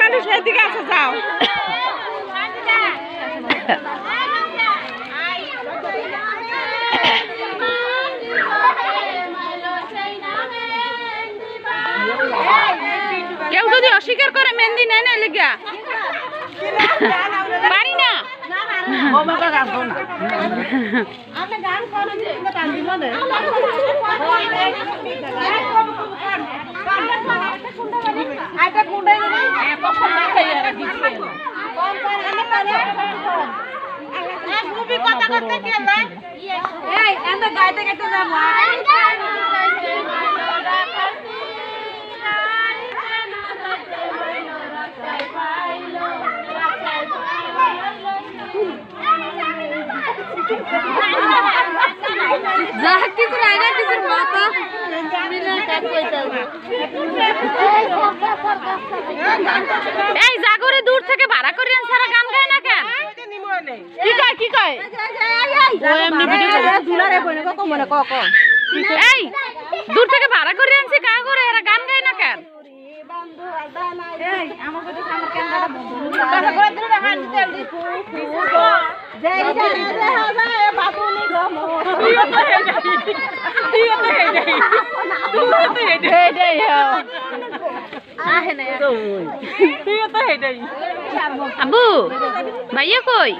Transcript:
মানুষ এদিকে আছে যাও কেউ যদি অস্বীকার করে মেহেন্দি নেয় না লেগা পারি না এই জাগরে দূর থেকে ভাড়া করে সারা গান গায় না কেন কি কয় এই দূর থেকে ভাড়া করে আনছি কা করে এরা গান গায় না কেন আবু ভাইয়া কই